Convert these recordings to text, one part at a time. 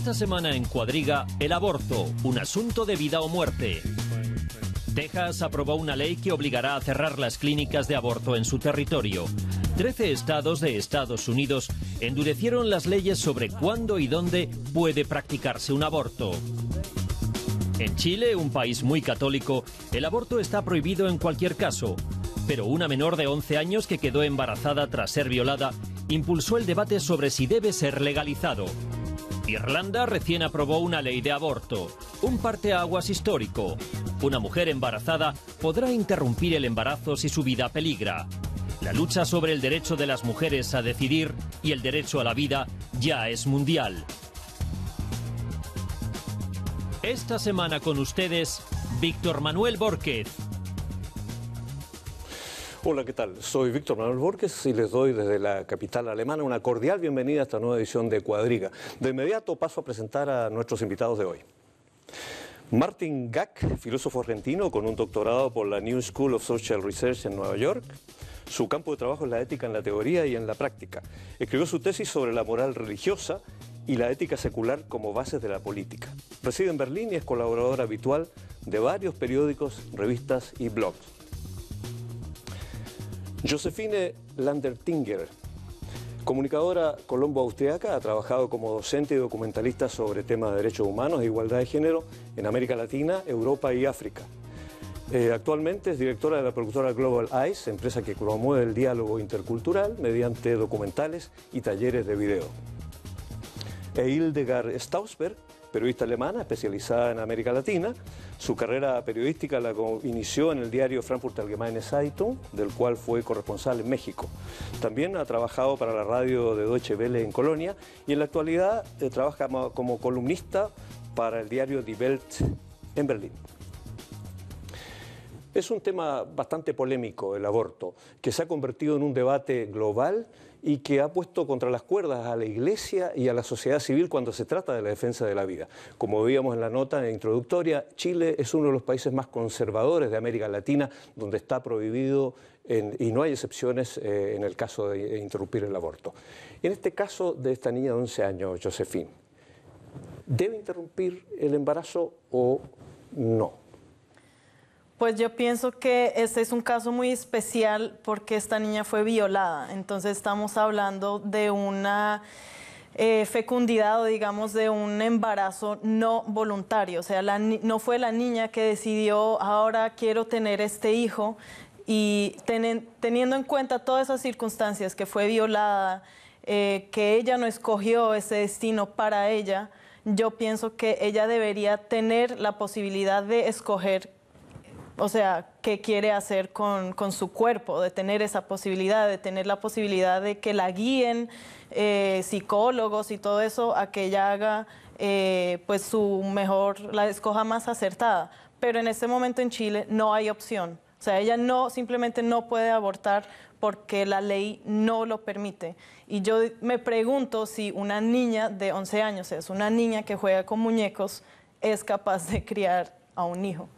Esta semana en Cuadriga, el aborto, un asunto de vida o muerte. Texas aprobó una ley que obligará a cerrar las clínicas de aborto en su territorio. 13 estados de Estados Unidos endurecieron las leyes sobre cuándo y dónde puede practicarse un aborto. En Chile, un país muy católico, el aborto está prohibido en cualquier caso, pero una menor de 11 años que quedó embarazada tras ser violada impulsó el debate sobre si debe ser legalizado. Irlanda recién aprobó una ley de aborto, un parteaguas histórico. Una mujer embarazada podrá interrumpir el embarazo si su vida peligra. La lucha sobre el derecho de las mujeres a decidir y el derecho a la vida ya es mundial. Esta semana con ustedes, Víctor Manuel Borquez. Hola, ¿qué tal? Soy Víctor Manuel Borquez y les doy desde la capital alemana una cordial bienvenida a esta nueva edición de Cuadriga. De inmediato paso a presentar a nuestros invitados de hoy. Martin Gack, filósofo argentino con un doctorado por la New School of Social Research en Nueva York. Su campo de trabajo es la ética en la teoría y en la práctica. Escribió su tesis sobre la moral religiosa y la ética secular como bases de la política. Reside en Berlín y es colaborador habitual de varios periódicos, revistas y blogs. Josefine Landertinger, comunicadora colombo-austriaca, ha trabajado como docente y documentalista sobre temas de derechos humanos e igualdad de género en América Latina, Europa y África. Actualmente es directora de la productora Global Eyes, empresa que promueve el diálogo intercultural mediante documentales y talleres de video. Hildegard Stausberg, periodista alemana especializada en América Latina. Su carrera periodística la inició en el diario Frankfurter Allgemeine Zeitung, del cual fue corresponsal en México. También ha trabajado para la radio de Deutsche Welle en Colonia y en la actualidad trabaja como columnista para el diario Die Welt en Berlín. Es un tema bastante polémico el aborto, que se ha convertido en un debate global y que ha puesto contra las cuerdas a la Iglesia y a la sociedad civil cuando se trata de la defensa de la vida. Como veíamos en la nota introductoria, Chile es uno de los países más conservadores de América Latina, donde está prohibido y no hay excepciones en el caso de interrumpir el aborto. En este caso de esta niña de 11 años, Josefine, ¿debe interrumpir el embarazo o no? Pues yo pienso que este es un caso muy especial porque esta niña fue violada. Entonces estamos hablando de una fecundidad o digamos de un embarazo no voluntario. O sea, no fue la niña que decidió ahora quiero tener este hijo y teniendo en cuenta todas esas circunstancias que fue violada, que ella no escogió ese destino para ella, yo pienso que ella debería tener la posibilidad de escoger. O sea, qué quiere hacer con su cuerpo, de tener esa posibilidad, de tener la posibilidad de que la guíen psicólogos y todo eso, a que ella haga pues su mejor, la escoja más acertada. Pero en este momento en Chile no hay opción. O sea, ella simplemente no puede abortar porque la ley no lo permite. Y yo me pregunto si una niña de 11 años, es una niña que juega con muñecos, es capaz de criar a un hijo.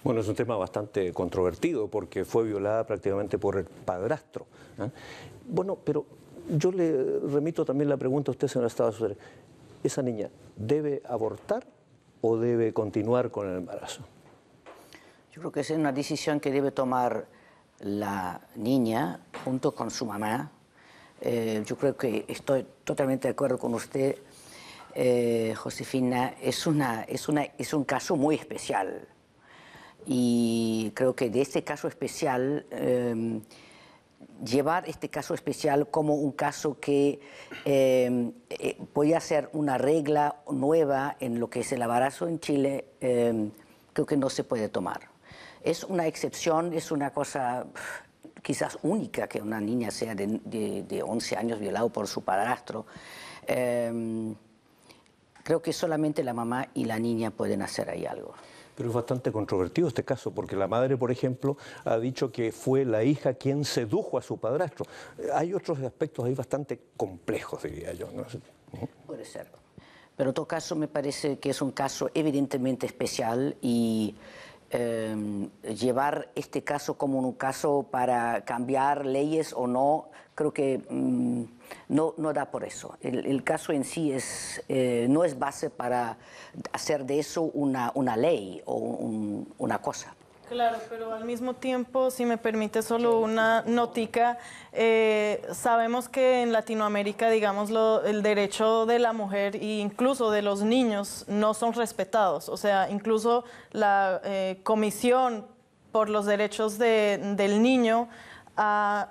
Bueno, es un tema bastante controvertido porque fue violada prácticamente por el padrastro. Bueno, pero yo le remito también la pregunta a usted, señora Stausberg. ¿Esa niña debe abortar o debe continuar con el embarazo? Yo creo que es una decisión que debe tomar la niña junto con su mamá. Yo creo que estoy totalmente de acuerdo con usted, Josefina. Es un caso muy especial. Y creo que de este caso especial, llevar este caso especial como un caso que podría ser una regla nueva en lo que es el embarazo en Chile, creo que no se puede tomar. Es una excepción, es una cosa quizás única que una niña sea de 11 años violada por su padrastro. Creo que solamente la mamá y la niña pueden hacer ahí algo. Pero es bastante controvertido este caso, porque la madre, por ejemplo, ha dicho que fue la hija quien sedujo a su padrastro. Hay otros aspectos ahí bastante complejos, diría yo, ¿no? Puede ser. Pero en todo caso me parece que es un caso evidentemente especial y llevar este caso como un caso para cambiar leyes o no, creo que no da por eso. El caso en sí no es base para hacer de eso una ley o una cosa. Claro, pero al mismo tiempo, si me permite solo una notica, sabemos que en Latinoamérica, digamos, el derecho de la mujer e incluso de los niños no son respetados. O sea, incluso la Comisión por los Derechos del Niño ha,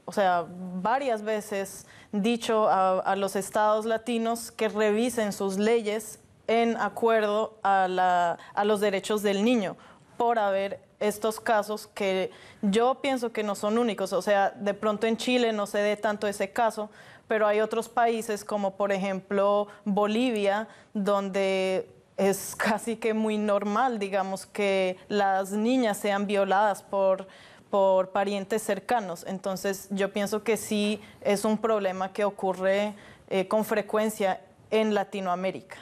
o sea, varias veces dicho a los estados latinos que revisen sus leyes en acuerdo a los derechos del niño, por haber estos casos que yo pienso que no son únicos. O sea, de pronto en Chile no se dé tanto ese caso, pero hay otros países como por ejemplo Bolivia, donde es casi que muy normal, digamos, que las niñas sean violadas por parientes cercanos. Entonces yo pienso que sí es un problema que ocurre con frecuencia en Latinoamérica.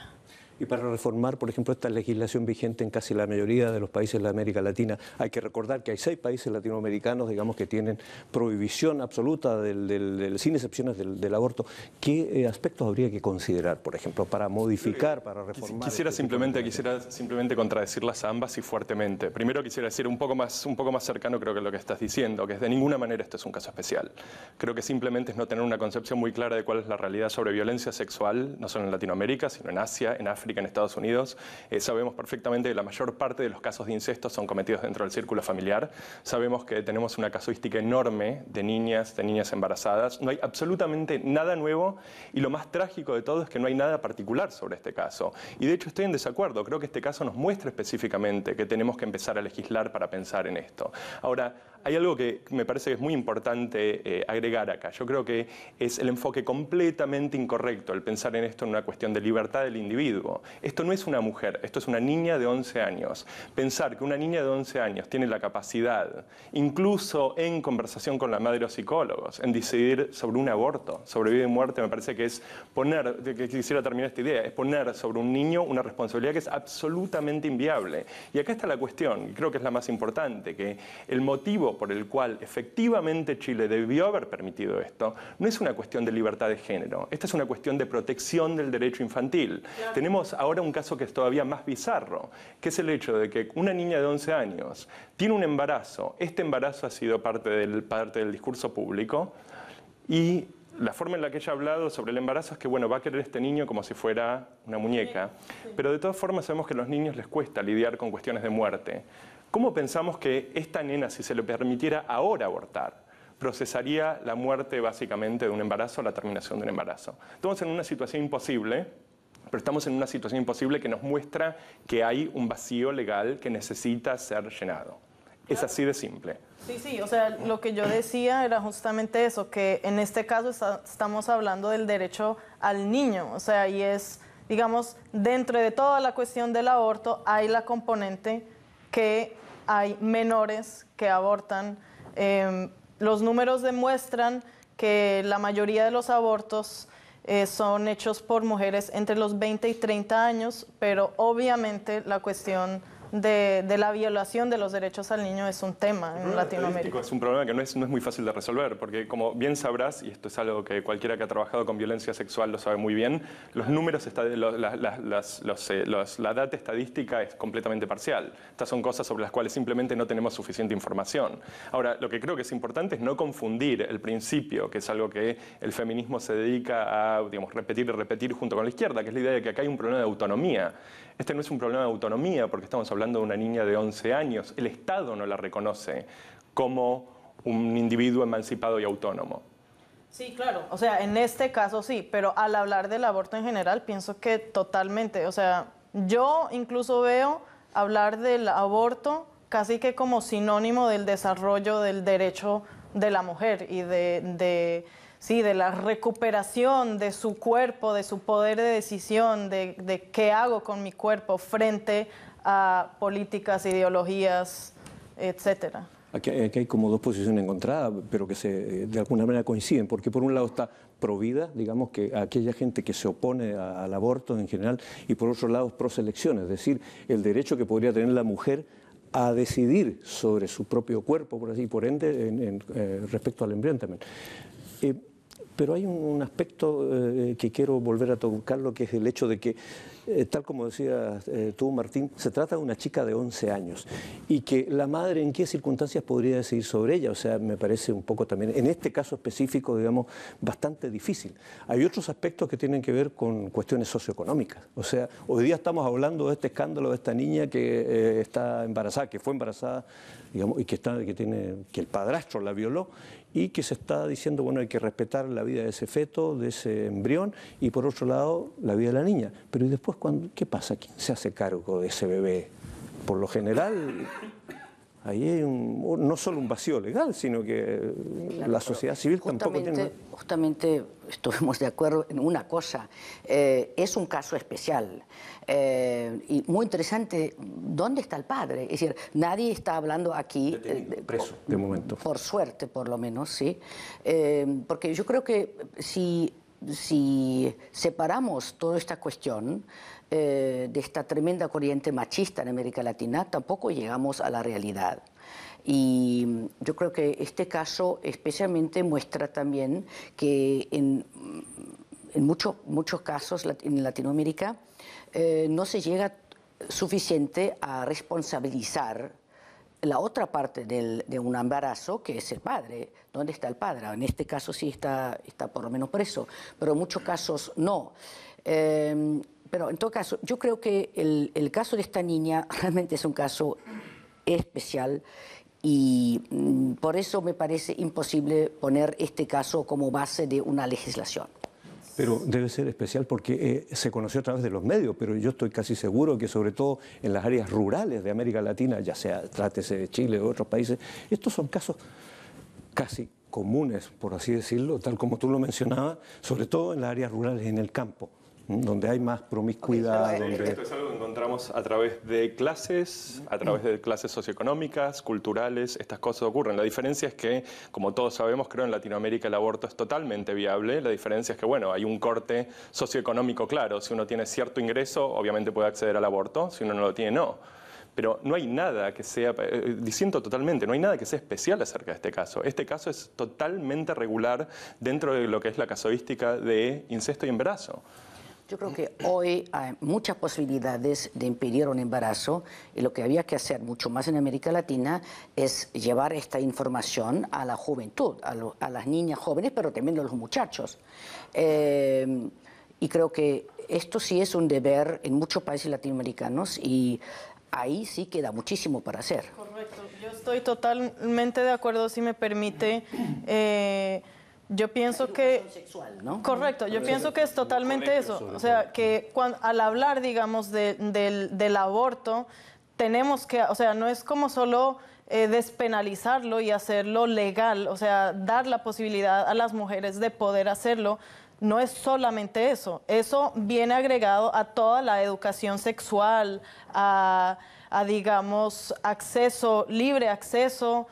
Y para reformar, por ejemplo, esta legislación vigente en casi la mayoría de los países de la América Latina, hay que recordar que hay 6 países latinoamericanos, digamos, que tienen prohibición absoluta, sin excepciones, del aborto. ¿Qué aspectos habría que considerar, por ejemplo, para modificar, para reformar? Quisiera simplemente contradecirlas a ambas y fuertemente. Primero quisiera decir un poco más cercano, creo que lo que estás diciendo, que es de ninguna manera esto es un caso especial. Creo que simplemente es no tener una concepción muy clara de cuál es la realidad sobre violencia sexual, no solo en Latinoamérica, sino en Asia, en África, en Estados Unidos. Sabemos perfectamente que la mayor parte de los casos de incesto son cometidos dentro del círculo familiar. Sabemos que tenemos una casuística enorme de niñas embarazadas. No hay absolutamente nada nuevo y lo más trágico de todo es que no hay nada particular sobre este caso. Y de hecho estoy en desacuerdo. Creo que este caso nos muestra específicamente que tenemos que empezar a legislar para pensar en esto. Ahora, hay algo que me parece que es muy importante agregar acá. Yo creo que es el enfoque completamente incorrecto el pensar en esto en una cuestión de libertad del individuo. Esto no es una mujer, esto es una niña de 11 años. Pensar que una niña de 11 años tiene la capacidad, incluso en conversación con la madre o psicólogos, en decidir sobre un aborto, sobre vida y muerte, me parece que es poner, que quisiera terminar esta idea, es poner sobre un niño una responsabilidad que es absolutamente inviable. Y acá está la cuestión, y creo que es la más importante, que el motivo por el cual efectivamente Chile debió haber permitido esto no es una cuestión de libertad de género, esta es una cuestión de protección del derecho infantil. Claro. Tenemos ahora un caso que es todavía más bizarro, que es el hecho de que una niña de 11 años tiene un embarazo, este embarazo ha sido parte del discurso público y la forma en la que ella ha hablado sobre el embarazo es que, bueno, va a querer este niño como si fuera una muñeca, pero de todas formas sabemos que a los niños les cuesta lidiar con cuestiones de muerte. ¿Cómo pensamos que esta nena, si se le permitiera ahora abortar, procesaría la muerte básicamente de un embarazo, la terminación de un embarazo? Estamos en una situación imposible, pero estamos en una situación imposible que nos muestra que hay un vacío legal que necesita ser llenado. Es así de simple. Sí, o sea, lo que yo decía era justamente eso, que en este caso estamos hablando del derecho al niño, o sea, y es, digamos, dentro de toda la cuestión del aborto hay la componente que hay menores que abortan. Los números demuestran que la mayoría de los abortos son hechos por mujeres entre los 20 y 30 años, pero obviamente la cuestión de la violación de los derechos al niño es un tema en Latinoamérica. Es un problema que no es muy fácil de resolver, porque como bien sabrás, y esto es algo que cualquiera que ha trabajado con violencia sexual lo sabe muy bien, los números, la data estadística es completamente parcial. Estas son cosas sobre las cuales simplemente no tenemos suficiente información. Ahora, lo que creo que es importante es no confundir el principio, que es algo que el feminismo se dedica a, digamos, repetir y repetir junto con la izquierda, que es la idea de que acá hay un problema de autonomía. Este no es un problema de autonomía porque estamos hablando de una niña de 11 años. El Estado no la reconoce como un individuo emancipado y autónomo. Sí, claro. O sea, en este caso sí, pero al hablar del aborto en general pienso que totalmente. O sea, yo incluso veo hablar del aborto casi que como sinónimo del desarrollo del derecho de la mujer y de la recuperación de su cuerpo, de su poder de decisión, de qué hago con mi cuerpo frente a políticas, ideologías, etcétera. Aquí hay como dos posiciones encontradas, pero que de alguna manera coinciden, porque por un lado está provida, digamos, que aquella gente que se opone al aborto en general, y por otro lado proselección, es decir, el derecho que podría tener la mujer a decidir sobre su propio cuerpo, por así, por ende, respecto al embrión también. Pero hay un aspecto que quiero volver a tocarlo, que es el hecho de que, tal como decías tú, Martín, se trata de una chica de 11 años y que la madre en qué circunstancias podría decidir sobre ella. O sea, me parece un poco también, en este caso específico, digamos, bastante difícil. Hay otros aspectos que tienen que ver con cuestiones socioeconómicas. O sea, hoy día estamos hablando de este escándalo de esta niña que está embarazada, que fue embarazada, digamos, y que el padrastro la violó, y que se está diciendo, bueno, hay que respetar la vida de ese feto, de ese embrión, y por otro lado, la vida de la niña. Pero ¿y después qué pasa? ¿Quién se hace cargo de ese bebé? Por lo general, ahí hay no solo un vacío legal, sino que la sociedad civil tampoco tiene... Justamente estuvimos de acuerdo en una cosa, es un caso especial y muy interesante. ¿Dónde está el padre? Es decir, nadie está hablando aquí... preso, de momento. Por suerte, por lo menos, sí. Porque yo creo que si separamos toda esta cuestión de esta tremenda corriente machista en América Latina, tampoco llegamos a la realidad. Y yo creo que este caso especialmente muestra también que en muchos casos en Latinoamérica no se llega suficiente a responsabilizar la otra parte de un embarazo, que es el padre. ¿Dónde está el padre? En este caso sí está por lo menos preso, pero en muchos casos no. Pero en todo caso, yo creo que el caso de esta niña realmente es un caso especial y por eso me parece imposible poner este caso como base de una legislación. Pero debe ser especial porque se conoció a través de los medios, pero yo estoy casi seguro que sobre todo en las áreas rurales de América Latina, ya sea trátese de Chile o otros países, estos son casos casi comunes, por así decirlo, tal como tú lo mencionabas, sobre todo en las áreas rurales, en el campo, donde hay más promiscuidad. Esto es algo que encontramos a través de clases, socioeconómicas, culturales, estas cosas ocurren. La diferencia es que, como todos sabemos, creo en Latinoamérica el aborto es totalmente viable. La diferencia es que, bueno, hay un corte socioeconómico claro. Si uno tiene cierto ingreso, obviamente puede acceder al aborto. Si uno no lo tiene, no. Pero no hay nada que sea, disiento totalmente, no hay nada que sea especial acerca de este caso. Este caso es totalmente regular dentro de lo que es la casuística de incesto y embarazo. Yo creo que hoy hay muchas posibilidades de impedir un embarazo y lo que había que hacer mucho más en América Latina es llevar esta información a la juventud, a las niñas jóvenes, pero también a los muchachos. Y creo que esto sí es un deber en muchos países latinoamericanos y ahí sí queda muchísimo para hacer. Correcto, yo estoy totalmente de acuerdo, si me permite. Yo pienso que... sexual, ¿no? Correcto, yo pienso que es totalmente eso. O sea, que al hablar, digamos, del aborto, tenemos que... O sea, no es como solo despenalizarlo y hacerlo legal, o sea, dar la posibilidad a las mujeres de poder hacerlo. No es solamente eso. Eso viene agregado a toda la educación sexual, a digamos, libre acceso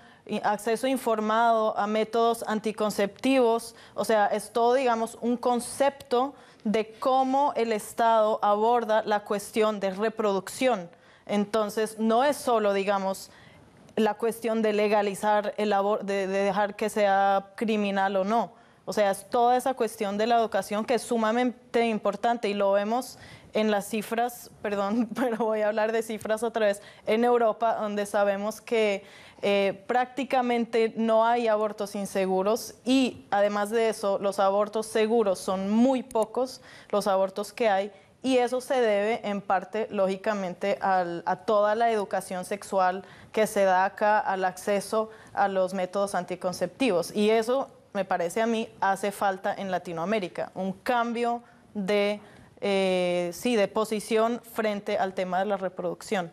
informado a métodos anticonceptivos. O sea, es todo, digamos, un concepto de cómo el Estado aborda la cuestión de reproducción. Entonces, no es solo, digamos, la cuestión de legalizar el aborto, de dejar que sea criminal o no. O sea, es toda esa cuestión de la educación que es sumamente importante y lo vemos en las cifras, perdón, pero voy a hablar de cifras otra vez, en Europa, donde sabemos que prácticamente no hay abortos inseguros y además de eso, los abortos seguros son muy pocos, los abortos que hay, y eso se debe en parte, lógicamente, a toda la educación sexual que se da acá, al acceso a los métodos anticonceptivos. Y eso, me parece a mí, hace falta en Latinoamérica, un cambio de posición frente al tema de la reproducción.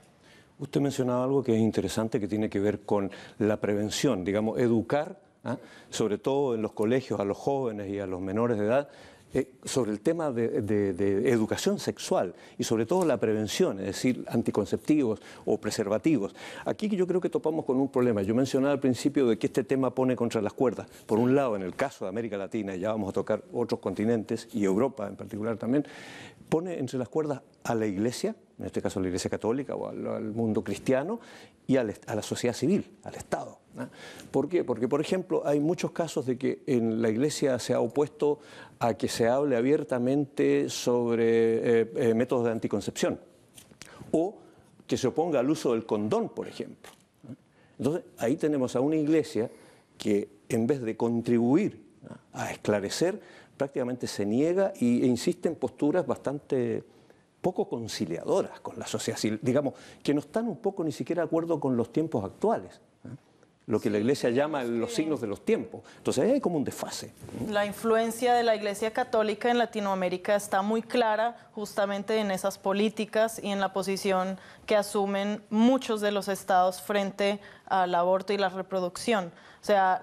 Usted mencionaba algo que es interesante, que tiene que ver con la prevención, digamos, educar, sobre todo en los colegios, a los jóvenes y a los menores de edad, sobre el tema de educación sexual y sobre todo la prevención, es decir, anticonceptivos o preservativos. Aquí yo creo que topamos con un problema. Yo mencionaba al principio de que este tema pone contra las cuerdas. Por un lado, en el caso de América Latina, y ya vamos a tocar otros continentes y Europa en particular también, pone entre las cuerdas a la Iglesia, en este caso a la Iglesia Católica o al mundo cristiano, y a la sociedad civil, al Estado, ¿no? ¿Por qué? Porque, por ejemplo, hay muchos casos de que en la Iglesia se ha opuesto a que se hable abiertamente sobre métodos de anticoncepción o que se oponga al uso del condón, por ejemplo, ¿no? Entonces, ahí tenemos a una Iglesia que, en vez de contribuir, ¿no?, a esclarecer, prácticamente se niega e insiste en posturas bastante poco conciliadoras con la sociedad civil, digamos, que no están un poco ni siquiera de acuerdo con los tiempos actuales, ¿eh? Lo que la Iglesia llama los signos de los tiempos. Entonces hay como un desfase. La influencia de la Iglesia Católica en Latinoamérica está muy clara justamente en esas políticas y en la posición que asumen muchos de los estados frente al aborto y la reproducción. O sea,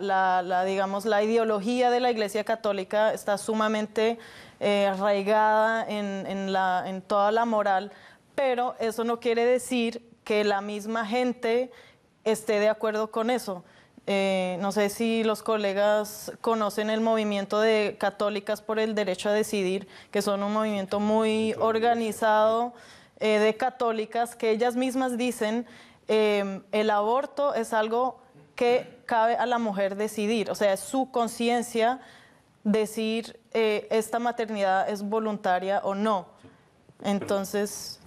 digamos, la ideología de la Iglesia Católica está sumamente arraigada en toda la moral, pero eso no quiere decir que la misma gente esté de acuerdo con eso. No sé si los colegas conocen el movimiento de Católicas por el Derecho a Decidir, que son un movimiento muy organizado de católicas, que ellas mismas dicen el aborto es algo que cabe a la mujer decidir, o sea, es su conciencia decir esta maternidad es voluntaria o no. Entonces...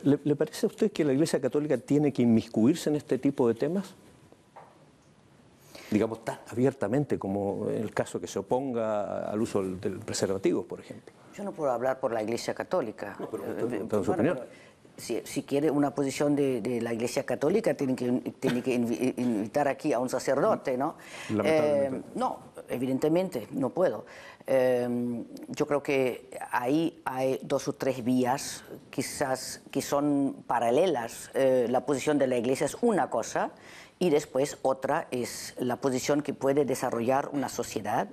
¿Le parece a usted que la Iglesia Católica tiene que inmiscuirse en este tipo de temas? Digamos, tan abiertamente como el caso que se oponga al uso del preservativo, por ejemplo. Yo no puedo hablar por la Iglesia Católica. No, pero su opinión. Si quiere una posición de la Iglesia Católica, tiene que invitar aquí a un sacerdote, ¿no? No, evidentemente, no puedo. Yo creo que ahí hay dos o tres vías, quizás, que son paralelas. La posición de la Iglesia es una cosa y después otra es la posición que puede desarrollar una sociedad.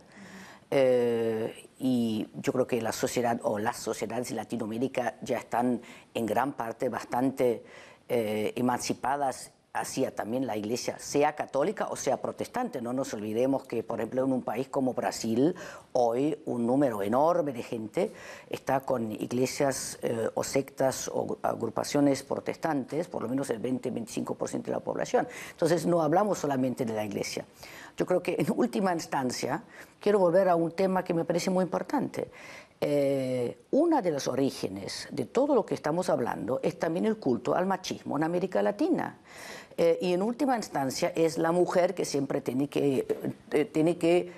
Y yo creo que la sociedad o las sociedades de Latinoamérica ya están en gran parte bastante emancipadas hacia también la Iglesia, sea católica o sea protestante. No nos olvidemos que, por ejemplo, en un país como Brasil, hoy un número enorme de gente está con iglesias o sectas o agrupaciones protestantes, por lo menos el 20-25% de la población. Entonces no hablamos solamente de la Iglesia. Yo creo que en última instancia quiero volver a un tema que me parece muy importante. Una de los orígenes de todo lo que estamos hablando es también el culto al machismo en América Latina. Y en última instancia es la mujer que siempre tiene que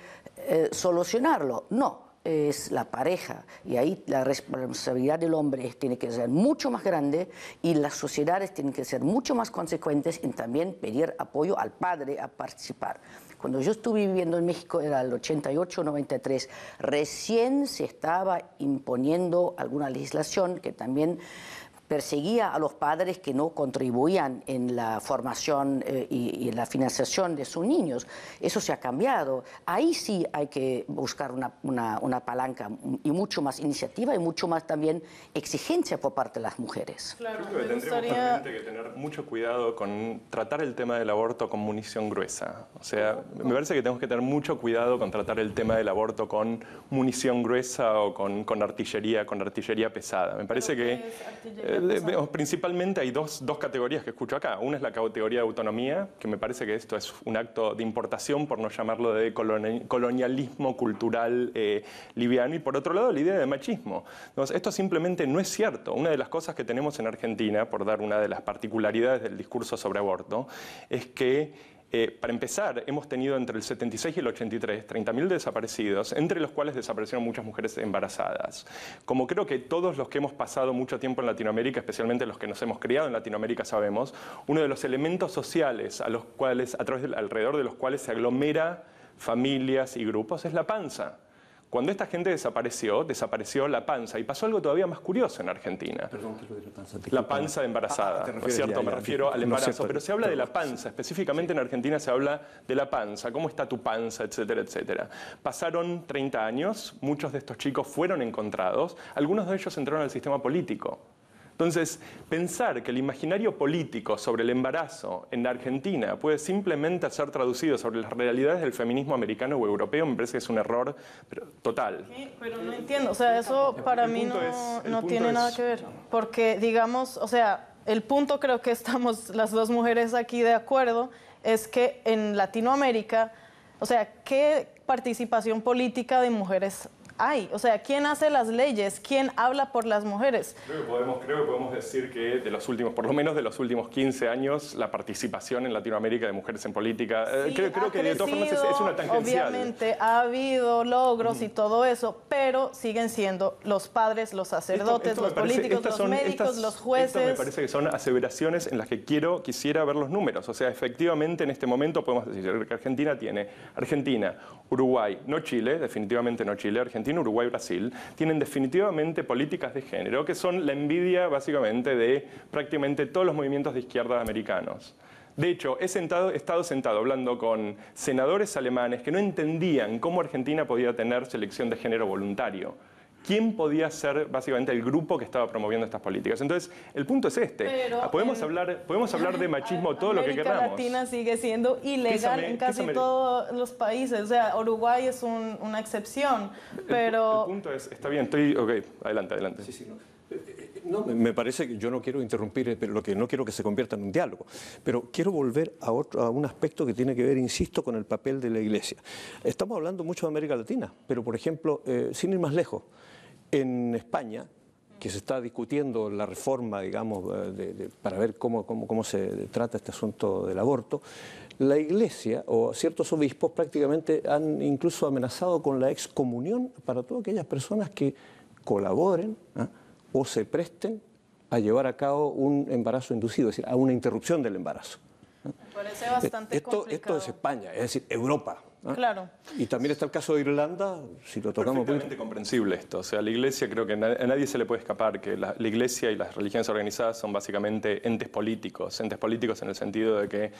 solucionarlo. No, es la pareja. Y ahí la responsabilidad del hombre tiene que ser mucho más grande y las sociedades tienen que ser mucho más consecuentes en también pedir apoyo al padre a participar. Cuando yo estuve viviendo en México, era el 88-93, recién se estaba imponiendo alguna legislación que también perseguía a los padres que no contribuían en la formación y en la financiación de sus niños. Eso se ha cambiado. Ahí sí hay que buscar una palanca y mucho más iniciativa y mucho más también exigencia por parte de las mujeres. Claro, Yo creo que tendremos realmente que tener mucho cuidado con tratar el tema del aborto con munición gruesa. O sea, me parece que tenemos que tener mucho cuidado con tratar el tema del aborto con munición gruesa o con artillería pesada. Me parece que principalmente hay dos categorías que escucho acá. Una es la categoría de autonomía, que me parece que esto es un acto de importación, por no llamarlo de colonialismo cultural liviano, y por otro lado la idea de machismo. Entonces, esto simplemente no es cierto. Una de las cosas que tenemos en Argentina, por dar una de las particularidades del discurso sobre aborto, es que para empezar, hemos tenido entre el 76 y el 83 30.000 desaparecidos, entre los cuales desaparecieron muchas mujeres embarazadas. Como creo que todos los que hemos pasado mucho tiempo en Latinoamérica, especialmente los que nos hemos criado en Latinoamérica, sabemos, uno de los elementos sociales a los cuales, alrededor de los cuales se aglomera familias y grupos es la panza. Cuando esta gente desapareció, desapareció la panza. Y pasó algo todavía más curioso en Argentina. Perdón, ¿qué es lo de la panza? La panza de embarazada, ¿te ¿no es refieres? cierto? Ya, Me refiero al no, embarazo, cierto, pero se habla de la panza. Específicamente en Argentina se habla de la panza. ¿Cómo está tu panza? Etcétera, etcétera. Pasaron 30 años, muchos de estos chicos fueron encontrados, algunos de ellos entraron al sistema político. Entonces, pensar que el imaginario político sobre el embarazo en Argentina puede simplemente ser traducido sobre las realidades del feminismo americano o europeo me parece que es un error total. Sí, pero no entiendo, o sea, eso para mí no tiene nada que ver, porque digamos, o sea, el punto creo que estamos las dos mujeres aquí de acuerdo, es que en Latinoamérica, o sea, ¿qué participación política de mujeres hay? O sea, ¿quién hace las leyes? ¿Quién habla por las mujeres? Creo que podemos decir que de los últimos, por lo menos de los últimos 15 años, la participación en Latinoamérica de mujeres en política, Sí, creo que de todas formas es una tangencial. Obviamente ha habido logros y todo eso, pero siguen siendo los padres, los sacerdotes, los políticos, los médicos, los jueces. Esto me parece que son aseveraciones en las que quisiera ver los números. O sea, efectivamente en este momento podemos decir que Argentina, Uruguay, no Chile, definitivamente no Chile, Argentina, Uruguay, Brasil, tienen definitivamente políticas de género que son la envidia básicamente de prácticamente todos los movimientos de izquierda americanos. De hecho, he estado sentado hablando con senadores alemanes que no entendían cómo Argentina podía tener selección de género voluntario. ¿Quién podía ser básicamente el grupo que estaba promoviendo estas políticas? Entonces, el punto es este. Pero podemos hablar de machismo todo lo que queramos. América Latina sigue siendo ilegal en casi todos los países. O sea, Uruguay es una excepción, pero... El punto es, está bien, ok, adelante. Sí, no. No, me parece que yo no quiero interrumpir, pero lo que no quiero que se convierta en un diálogo. Pero quiero volver a un aspecto que tiene que ver, insisto, con el papel de la Iglesia. Estamos hablando mucho de América Latina, pero por ejemplo, sin ir más lejos, en España, que se está discutiendo la reforma, digamos, para ver cómo se trata este asunto del aborto, la Iglesia o ciertos obispos prácticamente han incluso amenazado con la excomunión para todas aquellas personas que colaboren o se presten a llevar a cabo un embarazo inducido, es decir, a una interrupción del embarazo. Me parece bastante complicado. Esto es España, es decir, Europa. Claro. Y también está el caso de Irlanda, si lo tocamos. Perfectamente comprensible esto. O sea, la Iglesia, creo que a nadie se le puede escapar que la Iglesia y las religiones organizadas son básicamente entes políticos en el sentido de que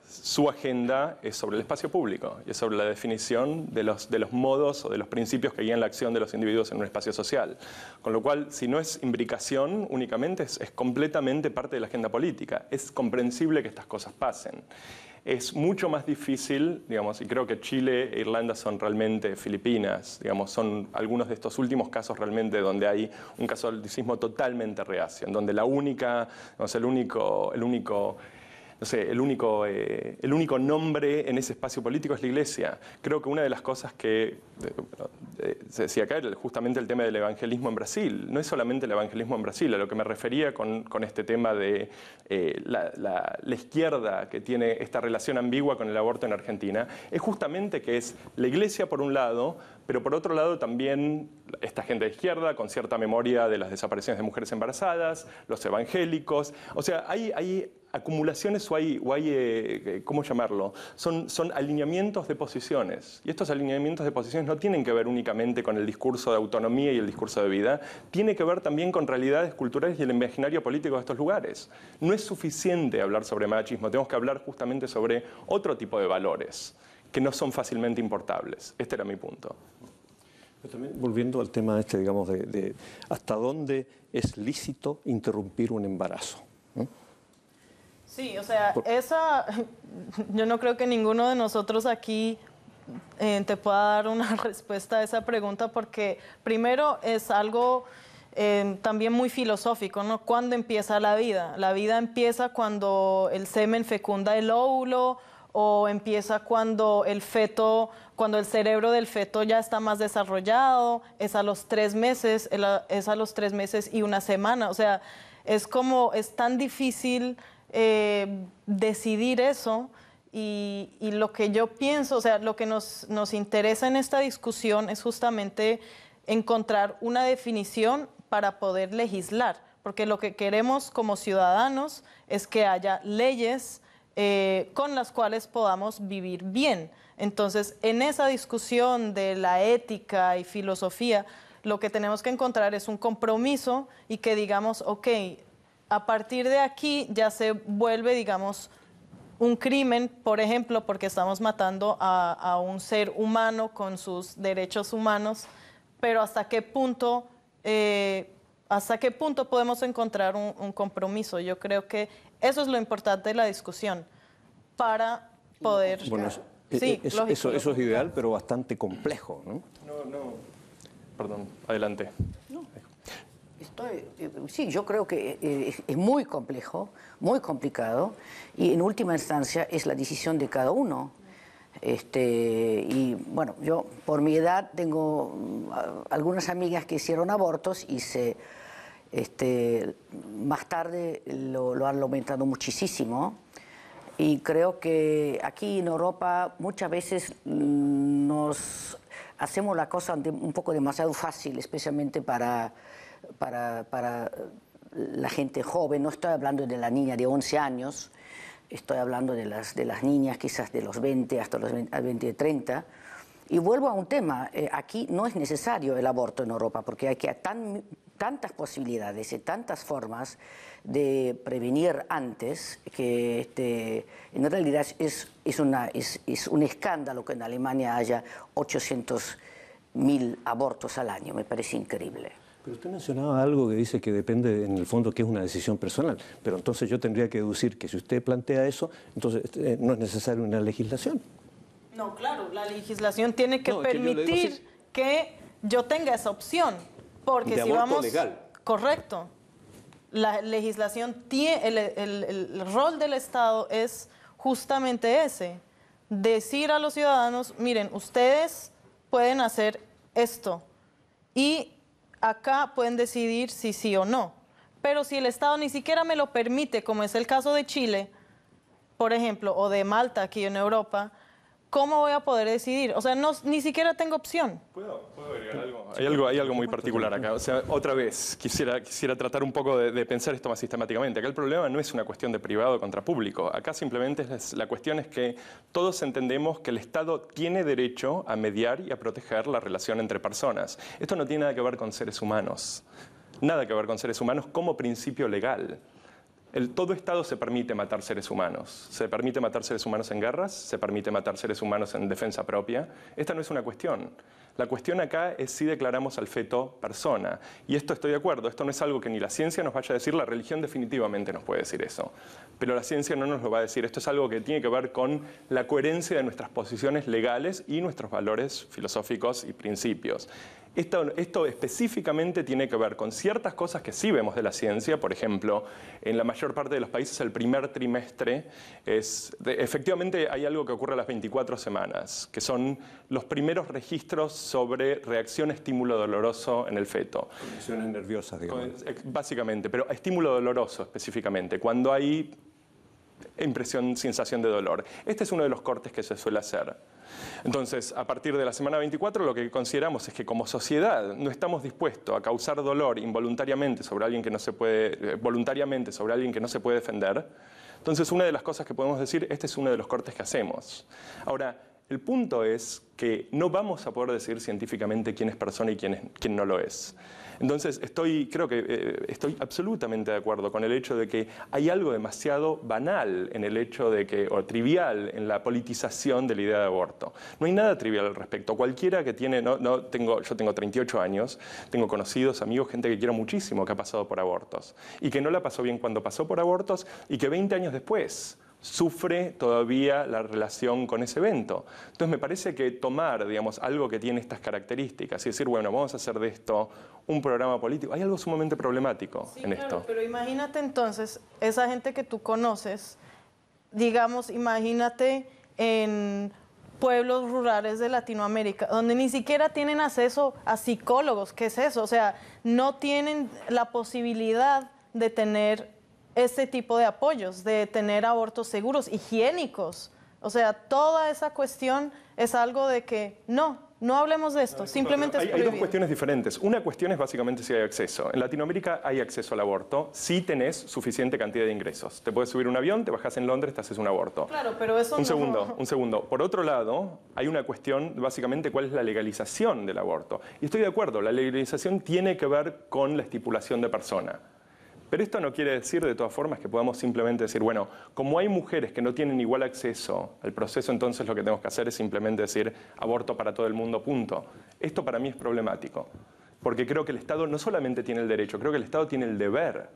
su agenda es sobre el espacio público y es sobre la definición de los modos o de los principios que guían la acción de los individuos en un espacio social. Con lo cual, si no es imbricación únicamente, es completamente parte de la agenda política. Es comprensible que estas cosas pasen. Es mucho más difícil, digamos, y creo que Chile e Irlanda son realmente Filipinas, digamos, son algunos de estos últimos casos realmente donde hay un catolicismo totalmente reacio, en donde el único nombre en ese espacio político es la Iglesia. Creo que una de las cosas que se decía acá era justamente el tema del evangelismo en Brasil. No es solamente el evangelismo en Brasil, a lo que me refería con este tema de la izquierda que tiene esta relación ambigua con el aborto en Argentina, es justamente que es la Iglesia por un lado, pero por otro lado también esta gente de izquierda con cierta memoria de las desapariciones de mujeres embarazadas, los evangélicos. O sea, hay acumulaciones o hay ¿cómo llamarlo? Son alineamientos de posiciones. Y estos alineamientos de posiciones no tienen que ver únicamente con el discurso de autonomía y el discurso de vida, tiene que ver también con realidades culturales y el imaginario político de estos lugares. No es suficiente hablar sobre machismo, tenemos que hablar justamente sobre otro tipo de valores que no son fácilmente importables. Este era mi punto. Pero también volviendo al tema este, digamos, de hasta dónde es lícito interrumpir un embarazo. Sí, o sea, yo no creo que ninguno de nosotros aquí te pueda dar una respuesta a esa pregunta porque primero es algo también muy filosófico, ¿no? ¿Cuándo empieza la vida? La vida empieza cuando el semen fecunda el óvulo o empieza cuando el cerebro del feto ya está más desarrollado, es a los 3 meses, es a los 3 meses y 1 semana. O sea, es tan difícil decidir eso y lo que yo pienso, o sea, lo que nos interesa en esta discusión es justamente encontrar una definición para poder legislar, porque lo que queremos como ciudadanos es que haya leyes con las cuales podamos vivir bien. Entonces, en esa discusión de la ética y filosofía, lo que tenemos que encontrar es un compromiso y que digamos, ok, a partir de aquí ya se vuelve, digamos, un crimen, por ejemplo, porque estamos matando a un ser humano con sus derechos humanos, pero ¿hasta qué punto podemos encontrar un compromiso? Yo creo que eso es lo importante de la discusión para poder... Bueno, sí, eso es ideal, pero bastante complejo, ¿no? Perdón, adelante. Sí, yo creo que es muy complejo, muy complicado, y en última instancia es la decisión de cada uno. Y bueno, yo por mi edad tengo algunas amigas que hicieron abortos y más tarde lo han lamentado muchísimo. Y creo que aquí en Europa muchas veces nos hacemos la cosa un poco demasiado fácil, especialmente para la gente joven. No estoy hablando de la niña de 11 años, estoy hablando de las niñas quizás de los 20 hasta los 20, 30. Y vuelvo a un tema, aquí no es necesario el aborto en Europa porque hay tantas posibilidades y tantas formas de prevenir antes que en realidad es un escándalo que en Alemania haya 800.000 abortos al año. Me parece increíble. Pero usted mencionaba algo que dice que depende en el fondo que es una decisión personal, pero entonces yo tendría que deducir que si usted plantea eso, entonces no es necesaria una legislación. No, claro, la legislación tiene que permitir que yo tenga esa opción, porque de si aborto vamos... legal. Correcto. La legislación tiene, el rol del Estado es justamente ese, decir a los ciudadanos, miren, ustedes pueden hacer esto y acá pueden decidir si sí o no. Pero si el Estado ni siquiera me lo permite, como es el caso de Chile, por ejemplo, o de Malta aquí en Europa, ¿cómo voy a poder decidir? O sea, ni siquiera tengo opción. ¿Puedo agregar algo? Hay algo muy particular acá. O sea, otra vez, quisiera tratar un poco de pensar esto más sistemáticamente. Acá el problema no es una cuestión de privado contra público. Acá simplemente la cuestión es que todos entendemos que el Estado tiene derecho a mediar y a proteger la relación entre personas. Esto no tiene nada que ver con seres humanos. Nada que ver con seres humanos como principio legal. Todo Estado se permite matar seres humanos. Se permite matar seres humanos en guerras, se permite matar seres humanos en defensa propia. Esta no es una cuestión. La cuestión acá es si declaramos al feto persona. Y esto estoy de acuerdo, esto no es algo que ni la ciencia nos vaya a decir, la religión definitivamente nos puede decir eso. Pero la ciencia no nos lo va a decir. Esto es algo que tiene que ver con la coherencia de nuestras posiciones legales y nuestros valores filosóficos y principios. Esto específicamente tiene que ver con ciertas cosas que sí vemos de la ciencia. Por ejemplo, en la mayor parte de los países el primer trimestre efectivamente hay algo que ocurre a las 24 semanas, que son los primeros registros sobre reacción estímulo doloroso en el feto. Condiciones nerviosas, digamos. Básicamente, pero estímulo doloroso específicamente, cuando hay sensación de dolor. Este es uno de los cortes que se suele hacer. Entonces, a partir de la semana 24, lo que consideramos es que como sociedad no estamos dispuestos a causar dolor involuntariamente sobre alguien que no se puede, voluntariamente sobre alguien que no se puede defender. Entonces, una de las cosas que podemos decir, este es uno de los cortes que hacemos. Ahora, el punto es que no vamos a poder decir científicamente quién es persona y quién no lo es. Entonces, creo que estoy absolutamente de acuerdo con el hecho de que hay algo demasiado banal en el hecho de que, o trivial en la politización de la idea de aborto. No hay nada trivial al respecto. Cualquiera que tiene, yo tengo 38 años, tengo conocidos, amigos, gente que quiero muchísimo que ha pasado por abortos y que no la pasó bien cuando pasó por abortos y que 20 años después sufre todavía la relación con ese evento. Entonces me parece que tomar, digamos, algo que tiene estas características y decir, bueno, vamos a hacer de esto un programa político, hay algo sumamente problemático en esto. Pero imagínate entonces, esa gente que tú conoces, digamos, imagínate en pueblos rurales de Latinoamérica, donde ni siquiera tienen acceso a psicólogos. ¿Qué es eso? O sea, no tienen la posibilidad de tener este tipo de apoyos, de tener abortos seguros, higiénicos. O sea, toda esa cuestión es algo de que no, no hablemos de esto, simplemente es Hay prohibido. dos cuestiones diferentes. Una cuestión es básicamente si hay acceso. En Latinoamérica hay acceso al aborto si tenés suficiente cantidad de ingresos. Te puedes subir un avión, te bajás en Londres, te haces un aborto. Claro, pero eso Un segundo. Por otro lado, hay una cuestión, básicamente, cuál es la legalización del aborto. Y estoy de acuerdo, la legalización tiene que ver con la estipulación de persona. Pero esto no quiere decir, de todas formas, que podamos simplemente decir, bueno, como hay mujeres que no tienen igual acceso al proceso, entonces lo que tenemos que hacer es simplemente decir aborto para todo el mundo, punto. Esto para mí es problemático, porque creo que el Estado no solamente tiene el derecho, creo que el Estado tiene el deber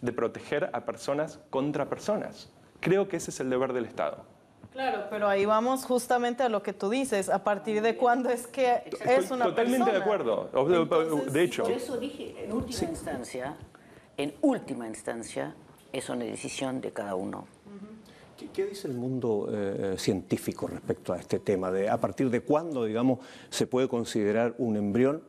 de proteger a personas contra personas. Creo que ese es el deber del Estado. Claro, pero ahí vamos justamente a lo que tú dices, a partir de cuándo es que es una Totalmente persona. de acuerdo. Entonces, de hecho, Por eso dije, en última instancia, es una decisión de cada uno. ¿Qué dice el mundo científico respecto a este tema? ¿A partir de cuándo, digamos, se puede considerar un embrión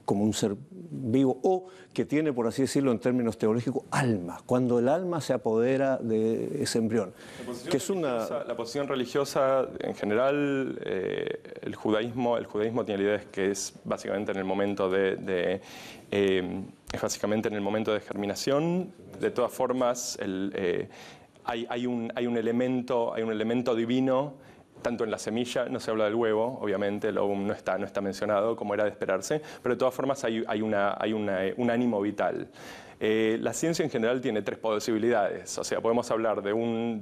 como un ser vivo o que tiene, por así decirlo en términos teológicos, alma? Cuando el alma se apodera de ese embrión. La posición religiosa, en general, el judaísmo tiene la idea de que es básicamente en el momento es básicamente en el momento de germinación. De todas formas, hay un elemento divino, tanto en la semilla, no se habla del huevo, obviamente, el huevo no está mencionado, como era de esperarse, pero de todas formas hay un ánimo vital. La ciencia en general tiene tres posibilidades, o sea, podemos hablar de un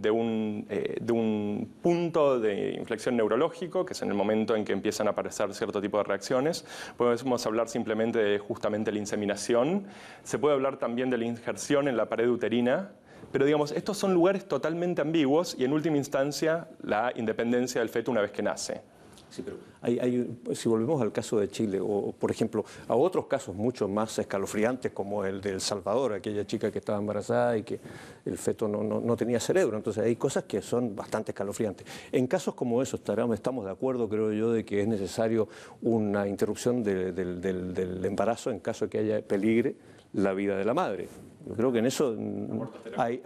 punto de inflexión neurológico, que es en el momento en que empiezan a aparecer cierto tipo de reacciones. Podemos hablar simplemente de justamente la inseminación. Se puede hablar también de la injerción en la pared uterina. Pero digamos, estos son lugares totalmente ambiguos y en última instancia la independencia del feto una vez que nace. Sí, pero si volvemos al caso de Chile o, por ejemplo, a otros casos mucho más escalofriantes como el de El Salvador, aquella chica que estaba embarazada y que el feto no tenía cerebro, entonces hay cosas que son bastante escalofriantes. En casos como esos estamos de acuerdo, creo yo, de que es necesario una interrupción del embarazo en caso de que haya peligre la vida de la madre. Yo creo que en eso hay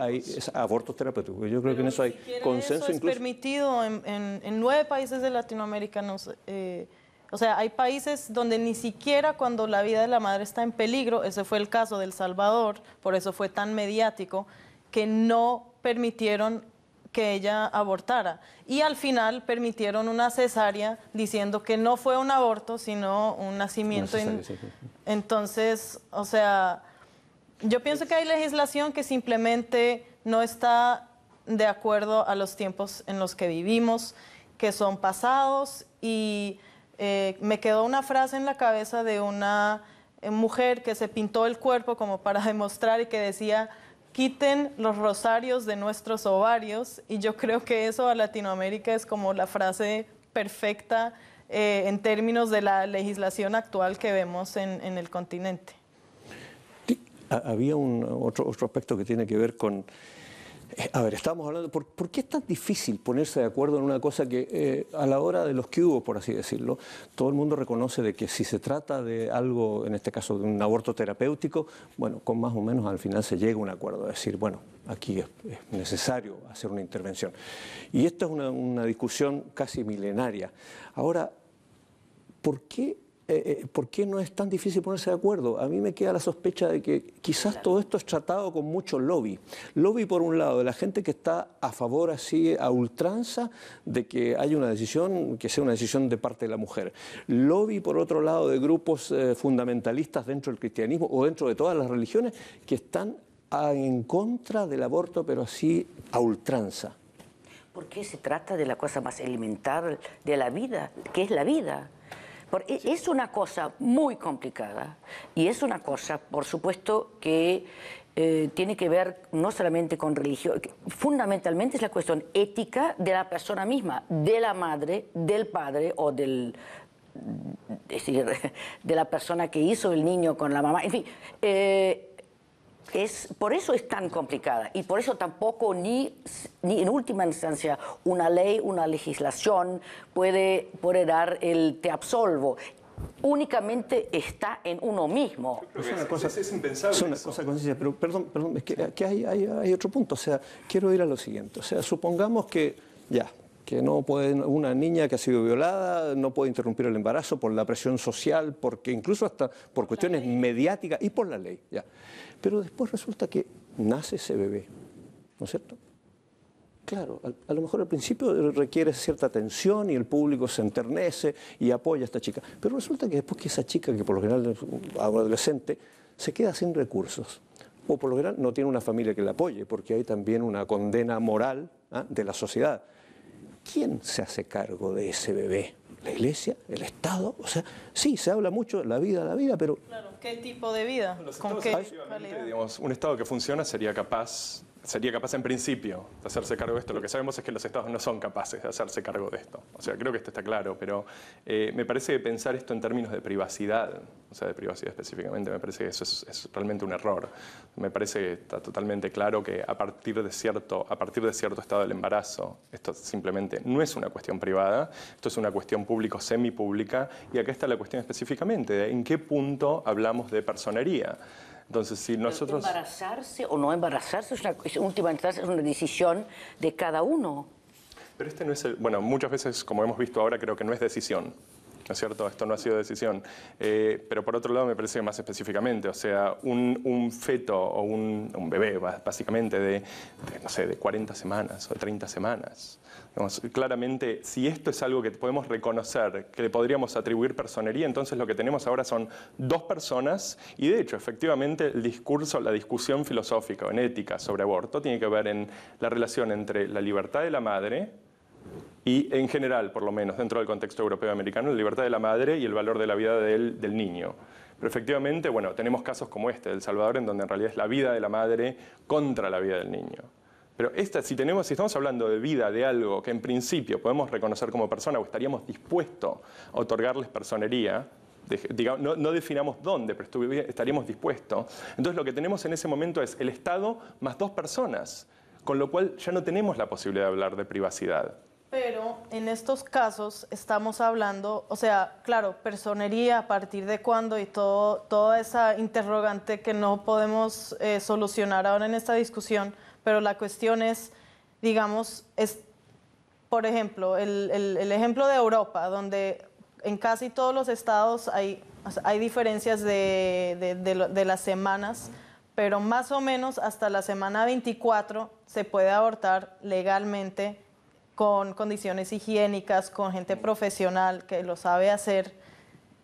abortos terapéuticos. Yo creo que en eso hay consenso. Eso es permitido en 9 países de Latinoamérica. O sea, hay países donde ni siquiera cuando la vida de la madre está en peligro, ese fue el caso de El Salvador, por eso fue tan mediático, que no permitieron que ella abortara. Y al final permitieron una cesárea diciendo que no fue un aborto, sino un nacimiento. Entonces, o sea, yo pienso que hay legislación que simplemente no está de acuerdo a los tiempos en los que vivimos, que son pasados, y me quedó una frase en la cabeza de una mujer que se pintó el cuerpo como para demostrar y que decía: quiten los rosarios de nuestros ovarios, y yo creo que eso a Latinoamérica es como la frase perfecta en términos de la legislación actual que vemos en el continente. Había otro aspecto que tiene que ver con... A ver, estábamos hablando, ¿por qué es tan difícil ponerse de acuerdo en una cosa que a la hora de los que hubo, por así decirlo, todo el mundo reconoce de que si se trata de algo, en este caso de un aborto terapéutico, bueno, con más o menos al final se llega a un acuerdo, es decir, bueno, aquí es necesario hacer una intervención. Y esta es una discusión casi milenaria. Ahora, ¿por qué no es tan difícil ponerse de acuerdo? A mí me queda la sospecha de que quizás todo esto es tratado con mucho lobby. Lobby, por un lado, de la gente que está a favor, así, a ultranza, de que haya una decisión, que sea una decisión de parte de la mujer. Lobby, por otro lado, de grupos fundamentalistas dentro del cristianismo o dentro de todas las religiones que están en contra del aborto, pero así a ultranza. Porque se trata de la cosa más elemental de la vida, que es la vida. Porque es una cosa muy complicada y es una cosa, por supuesto, que tiene que ver no solamente con religión, fundamentalmente es la cuestión ética de la persona misma, de la madre, del padre o es decir, de la persona que hizo el niño con la mamá, en fin. Por eso es tan complicada y por eso tampoco ni en última instancia una ley, una legislación puede dar el te absolvo. Únicamente está en uno mismo. Es una cosa, es impensable. Es una cosa concisa, pero perdón, es que hay otro punto. O sea, quiero ir a lo siguiente. O sea, supongamos que ya que no puede, una niña que ha sido violada no puede interrumpir el embarazo por la presión social, porque incluso hasta por cuestiones mediáticas y por la ley. Ya. Pero después resulta que nace ese bebé, ¿no es cierto? Claro, a lo mejor al principio requiere cierta atención y el público se enternece y apoya a esta chica. Pero resulta que después que esa chica, que por lo general es un adolescente, se queda sin recursos. O por lo general no tiene una familia que la apoye, porque hay también una condena moral de la sociedad. ¿Quién se hace cargo de ese bebé? ¿La iglesia? ¿El Estado? O sea, sí, se habla mucho de la vida, pero... Claro, ¿qué tipo de vida? ¿Con qué calidad? Digamos, un Estado que funciona sería capaz en principio de hacerse cargo de esto. Lo que sabemos es que los Estados no son capaces de hacerse cargo de esto. O sea, creo que esto está claro, pero me parece que pensar esto en términos de privacidad, o sea, de privacidad específicamente, me parece que eso es realmente un error. Me parece que está totalmente claro que a partir de cierto estado del embarazo, esto simplemente no es una cuestión privada, esto es una cuestión público semipública, y acá está la cuestión específicamente de en qué punto hablamos de personería. Entonces, si nosotros... Embarazarse o no embarazarse, en última instancia, es una decisión de cada uno. Pero este no es el... Bueno, muchas veces, como hemos visto ahora, creo que no es decisión. ¿No es cierto? Esto no ha sido decisión. Pero por otro lado me parece que más específicamente, o sea, un feto o un bebé, básicamente, de 40 semanas o de 30 semanas. Digamos, claramente, si esto es algo que podemos reconocer, que le podríamos atribuir personería, entonces lo que tenemos ahora son dos personas y, de hecho, efectivamente, el discurso, la discusión filosófica o en ética sobre aborto tiene que ver en la relación entre la libertad de la madre y, en general, por lo menos, dentro del contexto europeo y americano, la libertad de la madre y el valor de la vida del niño. Pero efectivamente, bueno, tenemos casos como este de El Salvador, en donde en realidad es la vida de la madre contra la vida del niño. Pero si estamos hablando de vida de algo que en principio podemos reconocer como persona o estaríamos dispuestos a otorgarles personería, no definamos dónde, pero estaríamos dispuestos. Entonces lo que tenemos en ese momento es el Estado más dos personas, con lo cual ya no tenemos la posibilidad de hablar de privacidad. Pero en estos casos estamos hablando, o sea, claro, personería, a partir de cuándo y toda esa interrogante que no podemos solucionar ahora en esta discusión, pero la cuestión es, digamos, por ejemplo, el ejemplo de Europa, donde en casi todos los estados hay diferencias de las semanas, pero más o menos hasta la semana 24 se puede abortar legalmente con condiciones higiénicas, con gente profesional que lo sabe hacer.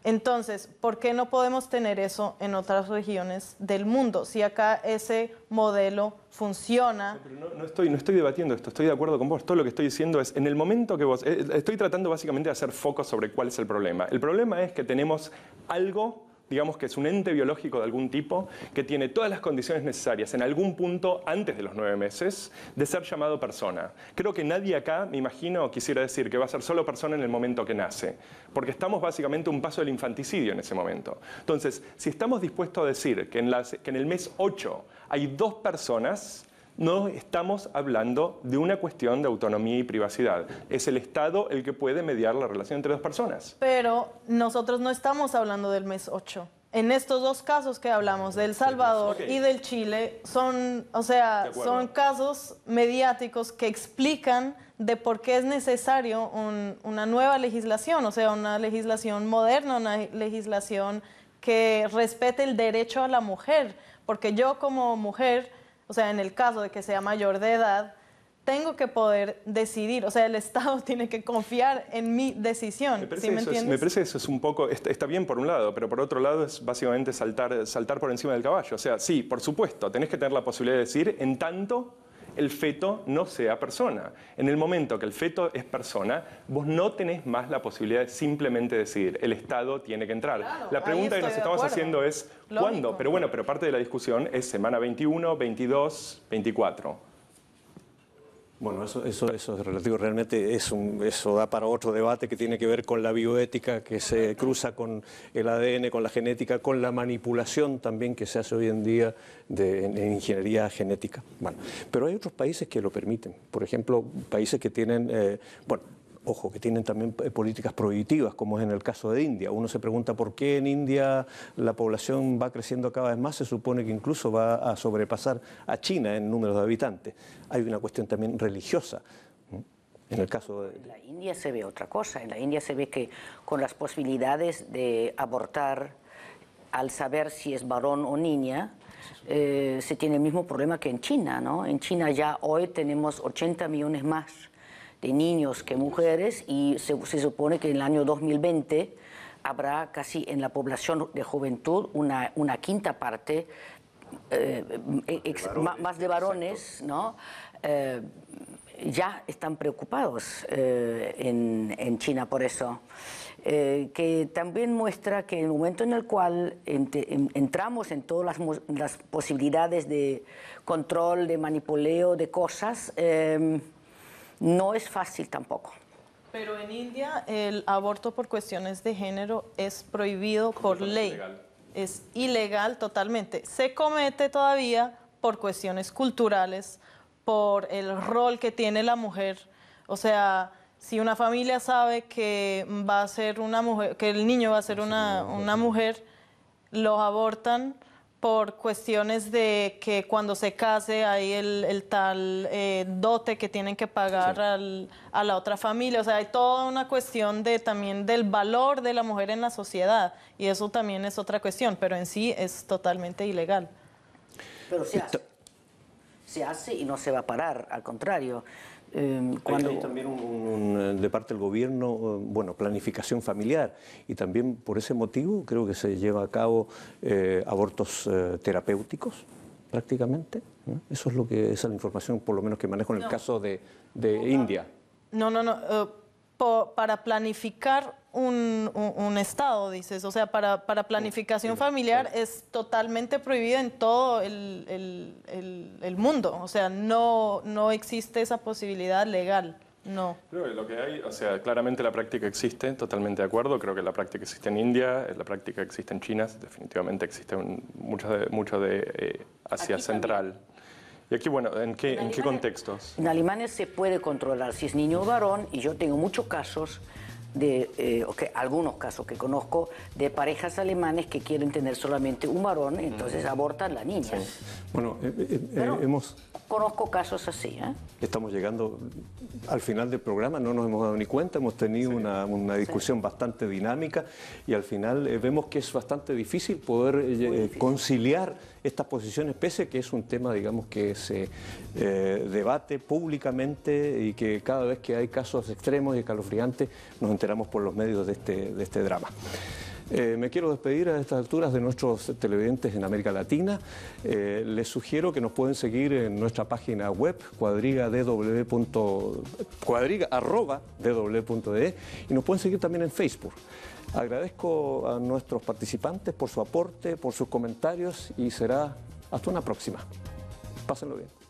Entonces, ¿por qué no podemos tener eso en otras regiones del mundo? Si acá ese modelo funciona... Pero no estoy debatiendo esto, estoy de acuerdo con vos. Todo lo que estoy diciendo es, en el momento que vos... estoy tratando básicamente de hacer foco sobre cuál es el problema. El problema es que tenemos algo, digamos que es un ente biológico de algún tipo, que tiene todas las condiciones necesarias en algún punto antes de los 9 meses de ser llamado persona. Creo que nadie acá, me imagino, quisiera decir que va a ser solo persona en el momento que nace, porque estamos básicamente a un paso del infanticidio en ese momento. Entonces, si estamos dispuestos a decir que en el mes 8 hay 2 personas, no estamos hablando de una cuestión de autonomía y privacidad. Es el Estado el que puede mediar la relación entre 2 personas. Pero nosotros no estamos hablando del mes 8. En estos 2 casos que hablamos, del Salvador y del Chile, son casos mediáticos que explican de por qué es necesario una nueva legislación, o sea, una legislación moderna, una legislación que respete el derecho a la mujer. Porque yo como mujer... O sea, en el caso de que sea mayor de edad, tengo que poder decidir. O sea, el Estado tiene que confiar en mi decisión. ¿Sí me entiendes? Me parece que eso es un poco... Está bien por un lado, pero por otro lado es básicamente saltar por encima del caballo. O sea, sí, por supuesto, tenés que tener la posibilidad de decidir en tanto el feto no sea persona. En el momento que el feto es persona, vos no tenés más la posibilidad de simplemente decidir. El Estado tiene que entrar. Claro, la pregunta que nos estamos haciendo es ¿cuándo? Pero bueno, pero parte de la discusión es semana 21, 22, 24. Bueno, eso es relativo, realmente eso da para otro debate que tiene que ver con la bioética, que se cruza con el ADN, con la genética, con la manipulación también que se hace hoy en día en ingeniería genética. Bueno, pero hay otros países que lo permiten, por ejemplo, países que tienen, ojo, que tienen también políticas prohibitivas, como es en el caso de India. Uno se pregunta por qué en India la población va creciendo cada vez más, se supone que incluso va a sobrepasar a China en número de habitantes. Hay una cuestión también religiosa. En el caso de... En la India se ve otra cosa. En la India se ve que con las posibilidades de abortar al saber si es varón o niña, se tiene el mismo problema que en China, ¿no? En China ya hoy tenemos 80 millones más de niños que mujeres y se supone que en el año 2020 habrá casi en la población de juventud una quinta parte más de varones, ¿no? Ya están preocupados en China por eso. Que también muestra que en el momento en el cual entramos en todas las posibilidades de control, de manipuleo de cosas, no es fácil tampoco. Pero en India el aborto por cuestiones de género es prohibido por ley. Ilegal. Es ilegal totalmente. Se comete todavía por cuestiones culturales, por el rol que tiene la mujer. O sea, si una familia sabe que va a ser una mujer, que el niño va a ser una mujer, los abortan por cuestiones de que cuando se case hay el tal dote que tienen que pagar a la otra familia. O sea, hay toda una cuestión también del valor de la mujer en la sociedad y eso también es otra cuestión, pero en sí es totalmente ilegal. Pero se hace y no se va a parar, al contrario. Hay también de parte del gobierno, bueno, planificación familiar y también por ese motivo creo que se lleva a cabo abortos terapéuticos prácticamente, ¿no? Eso es esa es la información por lo menos que manejo en el caso de India. No. Para planificar un estado, dices, o sea, para planificación familiar es totalmente prohibido en todo el mundo, o sea, no existe esa posibilidad legal, no. Creo que lo que hay, o sea, claramente la práctica existe, totalmente de acuerdo, creo que la práctica existe en India, la práctica existe en China, definitivamente existe mucho de Asia Central. Y aquí, bueno, ¿en qué contextos? En Alemania se puede controlar si es niño o varón, y yo tengo muchos casos, algunos casos que conozco, de parejas alemanes que quieren tener solamente un varón, entonces abortan la niña. Sí. Bueno, conozco casos así. Estamos llegando al final del programa, no nos hemos dado ni cuenta, hemos tenido una discusión bastante dinámica y al final vemos que es bastante difícil poder conciliar estas posiciones, pese a que es un tema, digamos, que se debate públicamente y que cada vez que hay casos extremos y escalofriantes nos enteramos por los medios de este drama. Me quiero despedir a estas alturas de nuestros televidentes en América Latina. Les sugiero que nos pueden seguir en nuestra página web, cuadriga@dw.de, y nos pueden seguir también en Facebook. Agradezco a nuestros participantes por su aporte, por sus comentarios y será hasta una próxima. Pásenlo bien.